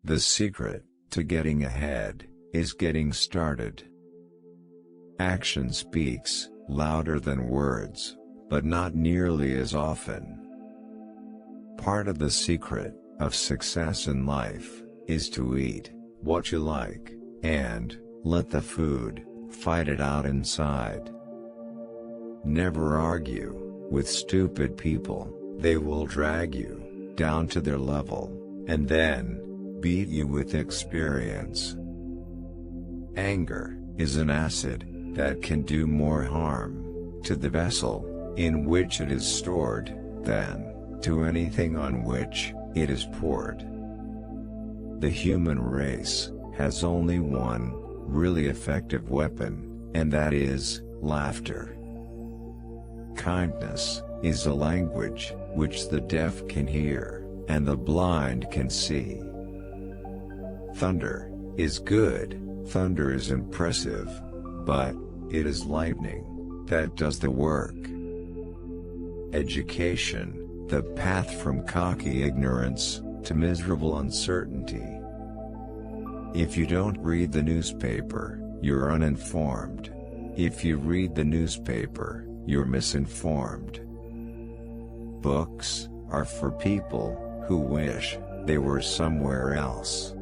The secret to getting ahead is getting started. Action speaks louder than words, but not nearly as often. Part of the secret of success in life is to eat what you like, and let the food fight it out inside. Never argue with stupid people, they will drag you down to their level, and then beat you with experience. Anger is an acid that can do more harm to the vessel in which it is stored than to anything on which it is poured. The human race has only one really effective weapon, and that is laughter. Kindness is a language which the deaf can hear, and the blind can see. Thunder is good, thunder is impressive, but it is lightning that does the work. Education, the path from cocky ignorance to miserable uncertainty. If you don't read the newspaper, you're uninformed. If you read the newspaper, you're misinformed. Books are for people who wish they were somewhere else.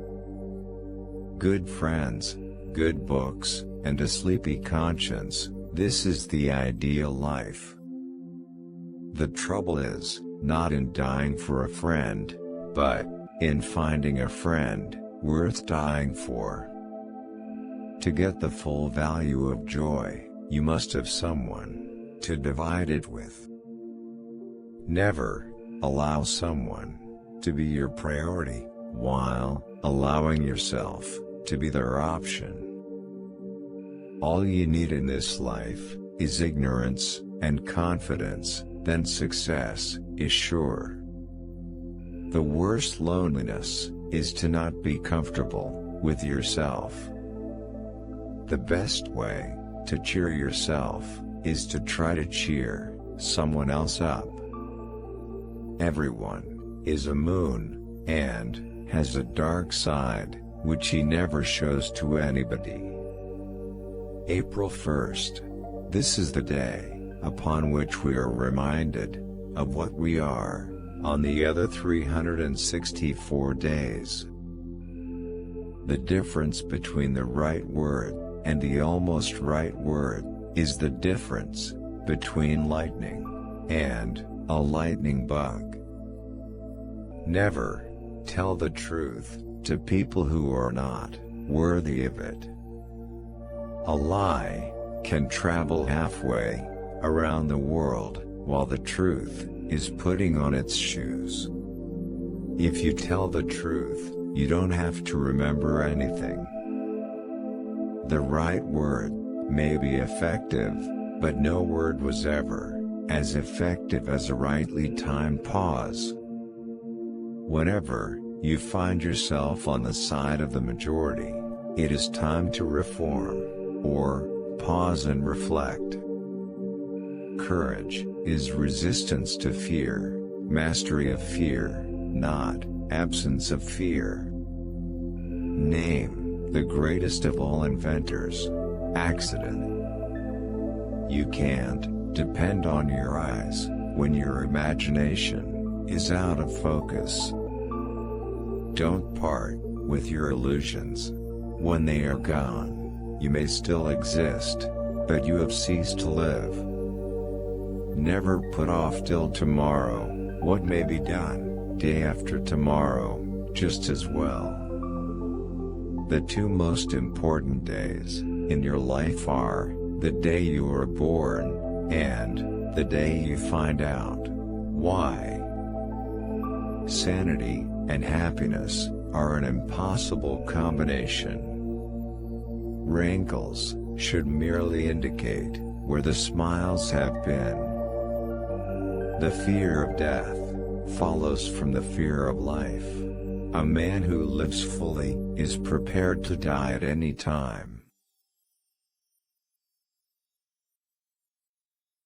Good friends, good books, and a sleepy conscience, this is the ideal life. The trouble is not in dying for a friend, but in finding a friend worth dying for. To get the full value of joy, you must have someone to divide it with. Never allow someone to be your priority while allowing yourself to be their option. All you need in this life is ignorance and confidence, then success is sure. The worst loneliness is to not be comfortable with yourself. The best way to cheer yourself is to try to cheer someone else up. Everyone is a moon, and has a dark side, which he never shows to anybody. April 1st. This is the day upon which we are reminded of what we are on the other 364 days. The difference between the right word and the almost right word is the difference between lightning and a lightning bug. Never tell the truth to people who are not worthy of it. A lie can travel halfway around the world while the truth is putting on its shoes. If you tell the truth, you don't have to remember anything. The right word may be effective, but no word was ever as effective as a rightly timed pause. Whenever you find yourself on the side of the majority, it is time to reform, or pause and reflect. Courage is resistance to fear, mastery of fear, not absence of fear. Name the greatest of all inventors: accident. You can't depend on your eyes when your imagination is out of focus. Don't part with your illusions. When they are gone, you may still exist, but you have ceased to live. Never put off till tomorrow what may be done day after tomorrow just as well. The two most important days in your life are the day you were born and the day you find out why. Sanity and happiness are an impossible combination. Wrinkles should merely indicate where the smiles have been. The fear of death follows from the fear of life. A man who lives fully is prepared to die at any time.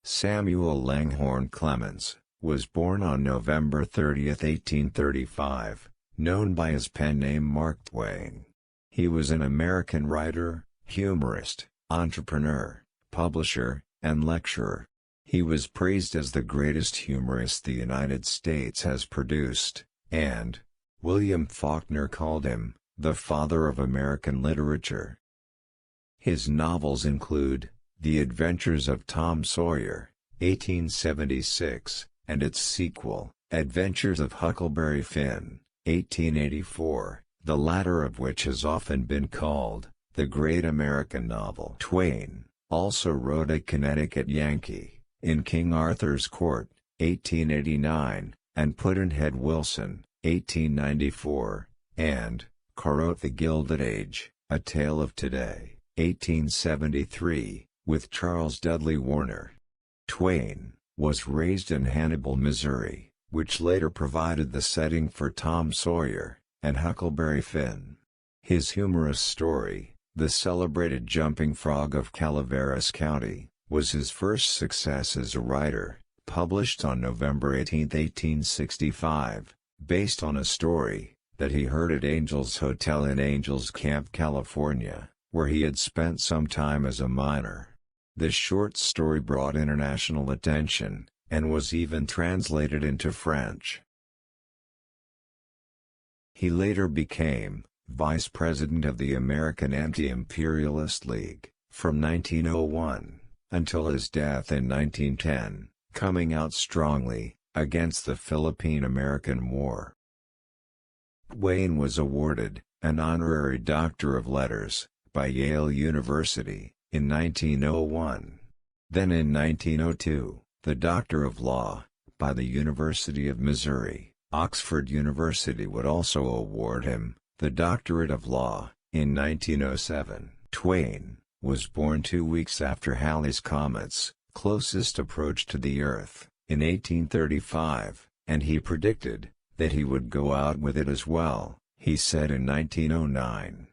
Samuel Langhorne Clemens was born on November 30, 1835, known by his pen name Mark Twain. He was an American writer, humorist, entrepreneur, publisher, and lecturer. He was praised as the greatest humorist the United States has produced, and William Faulkner called him the father of American literature. His novels include The Adventures of Tom Sawyer, 1876, and its sequel, Adventures of Huckleberry Finn, 1884, the latter of which has often been called the great American novel. Twain also wrote A Connecticut Yankee, In King Arthur's Court, 1889, and Pudd'nhead Wilson, 1894, and co-wrote The Gilded Age, A Tale of Today, 1873, with Charles Dudley Warner. Twain was raised in Hannibal, Missouri, which later provided the setting for Tom Sawyer and Huckleberry Finn. His humorous story, The Celebrated Jumping Frog of Calaveras County, was his first success as a writer, published on November 18, 1865, based on a story that he heard at Angels Hotel in Angels Camp, California, where he had spent some time as a miner. This short story brought international attention, and was even translated into French. He later became vice president of the American Anti-Imperialist League, from 1901, until his death in 1910, coming out strongly against the Philippine-American War. Twain was awarded an honorary Doctor of Letters by Yale University in 1901. Then in 1902, the Doctor of Law by the University of Missouri. Oxford University would also award him the Doctorate of Law in 1907. Twain was born 2 weeks after Halley's Comet's closest approach to the Earth, in 1835, and he predicted that he would go out with it as well, he said in 1909.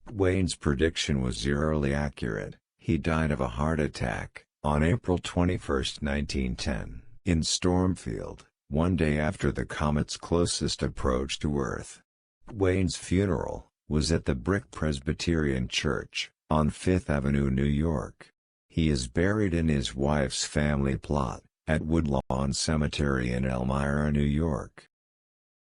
Twain's prediction was eerily accurate. He died of a heart attack on April 21, 1910, in Stormfield, one day after the comet's closest approach to Earth. Twain's funeral was at the Brick Presbyterian Church on Fifth Avenue, New York. He is buried in his wife's family plot at Woodlawn Cemetery in Elmira, New York.